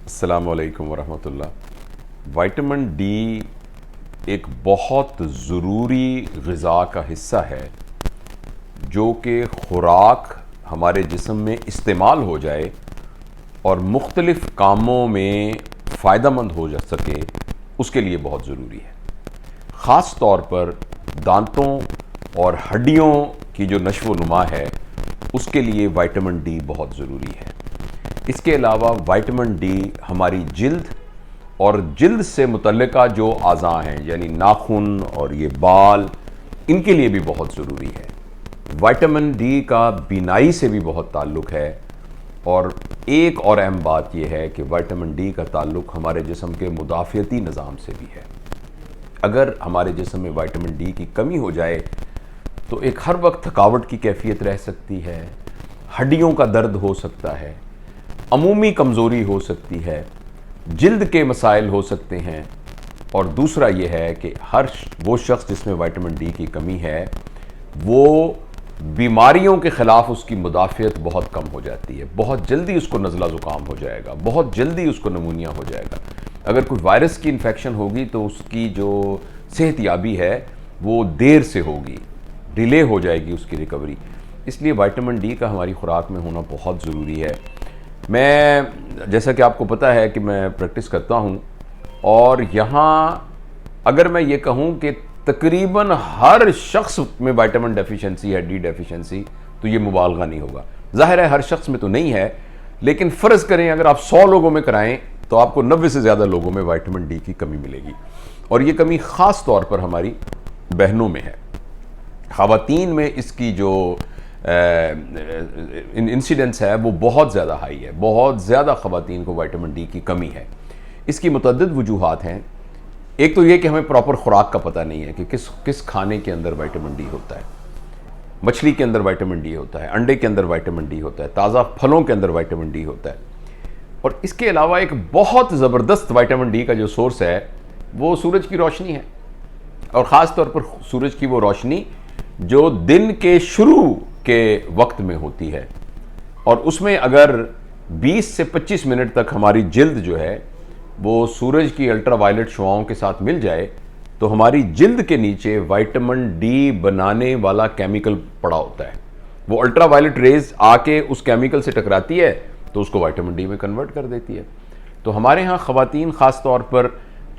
अस्सलामु अलैकुम वरहमतुल्लाह। Vitamin D एक बहुत ज़रूरी ग़िज़ा का हिस्सा है जो कि ख़ुराक हमारे जिस्म में इस्तेमाल हो जाए और मुख्तलिफ़ कामों में फ़ायदेमंद हो जा सके, उसके लिए बहुत ज़रूरी है। ख़ास तौर पर दांतों और हड्डियों की जो नश्व व नुमा है उसके लिए विटामिन डी बहुत ज़रूरी है। इसके अलावा विटामिन डी हमारी जिल्द और जिल्द से मुतल्लिका जो आज़ा हैं यानी नाखून और ये बाल, इनके लिए भी बहुत ज़रूरी है। विटामिन डी का बीनाई से भी बहुत ताल्लुक़ है और एक और अहम बात यह है कि विटामिन डी का ताल्लुक़ हमारे जिस्म के मुदाफ़ियती निज़ाम से भी है। अगर हमारे जिस्म में विटामिन डी की कमी हो जाए तो एक हर वक्त थकावट की कैफियत रह सकती है, हड्डियों का दर्द हो सकता है, अमूमी कमज़ोरी हो सकती है, जिल्द के मसाइल हो सकते हैं। और दूसरा ये है कि हर वो शख्स जिसमें विटामिन डी की कमी है वो बीमारियों के ख़िलाफ़ उसकी मुदाफ़ियत बहुत कम हो जाती है। बहुत जल्दी उसको नज़ला ज़ुकाम हो जाएगा, बहुत जल्दी उसको नमूनिया हो जाएगा। अगर कोई वायरस की इन्फेक्शन होगी तो उसकी जो सेहतयाबी है वो देर से होगी, डिले हो जाएगी उसकी रिकवरी। इसलिए विटामिन डी का हमारी खुराक में होना बहुत ज़रूरी है। मैं, जैसा कि आपको पता है कि मैं प्रैक्टिस करता हूँ और यहाँ अगर मैं ये कहूँ कि तकरीबन हर शख्स में विटामिन डेफिशिएंसी है, डी डेफिशिएंसी, तो ये मुबालगा नहीं होगा। ज़ाहिर है हर शख्स में तो नहीं है, लेकिन फ़र्ज़ करें अगर आप 100 लोगों में कराएं तो आपको 90 से ज़्यादा लोगों में विटामिन डी की कमी मिलेगी। और ये कमी ख़ास तौर पर हमारी बहनों में है। ख़वातीन में इसकी जो इंसिडेंस है वो बहुत ज़्यादा हाई है। बहुत ज़्यादा ख़वातीन को विटामिन डी की कमी है। इसकी मुतअद्दिद वजूहात हैं। एक तो ये कि हमें प्रॉपर ख़ुराक का पता नहीं है कि किस खाने के अंदर विटामिन डी होता है। मछली के अंदर विटामिन डी होता है, अंडे के अंदर विटामिन डी होता है, ताज़ा फलों के अंदर विटामिन डी होता है। और इसके अलावा एक बहुत ज़बरदस्त विटामिन डी का जो सोर्स है वो सूरज की रोशनी है, और ख़ास तौर पर सूरज की वो रोशनी जो दिन के शुरू के वक्त में होती है। और उसमें अगर 20 से 25 मिनट तक हमारी जिल्द जो है वो सूरज की अल्ट्रावायलेट शुआओं के साथ मिल जाए तो हमारी जिल्द के नीचे विटामिन डी बनाने वाला केमिकल पड़ा होता है। वो अल्ट्रावायलेट रेज आके उस केमिकल से टकराती है तो उसको विटामिन डी में कन्वर्ट कर देती है। तो हमारे यहाँ ख़वातीन ख़ास तौर पर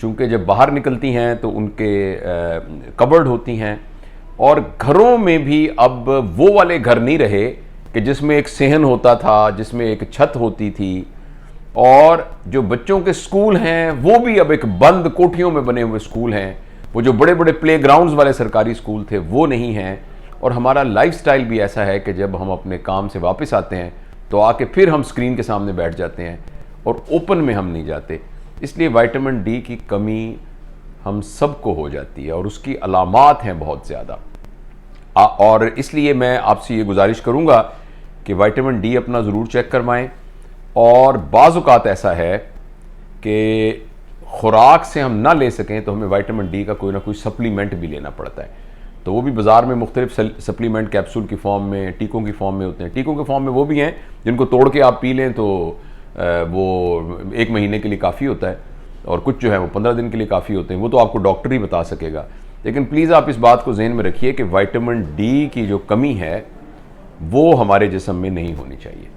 चूँकि जब बाहर निकलती हैं तो उनके कवर्ड होती हैं, और घरों में भी अब वो वाले घर नहीं रहे कि जिसमें एक सेहन होता था, जिसमें एक छत होती थी। और जो बच्चों के स्कूल हैं वो भी अब एक बंद कोठियों में बने हुए स्कूल हैं। वो जो बड़े बड़े प्ले ग्राउंड्स वाले सरकारी स्कूल थे वो नहीं हैं। और हमारा लाइफस्टाइल भी ऐसा है कि जब हम अपने काम से वापस आते हैं तो आके फिर हम स्क्रीन के सामने बैठ जाते हैं और ओपन में हम नहीं जाते। इसलिए विटामिन डी की कमी हम सबको हो जाती है और उसकी अलामात हैं बहुत ज़्यादा। और इसलिए मैं आपसे ये गुजारिश करूँगा कि विटामिन डी अपना ज़रूर चेक करवाएं। और बाज़ औक़ात ऐसा है कि ख़ुराक से हम ना ले सकें तो हमें विटामिन डी का कोई ना कोई सप्लीमेंट भी लेना पड़ता है। तो वो भी बाज़ार में मुख्तलिफ सप्लीमेंट कैप्सूल की फॉर्म में, टीकों की फॉर्म में होते हैं। टीकों के फॉर्म में वो भी हैं जिनको तोड़ के आप पी लें तो वो 1 महीने के लिए काफ़ी होता है, और कुछ जो है वो 15 दिन के लिए काफ़ी होते हैं। वो तो आपको डॉक्टर ही बता सकेगा। लेकिन प्लीज़ आप इस बात को ज़हन में रखिए कि विटामिन डी की जो कमी है वो हमारे जिस्म में नहीं होनी चाहिए।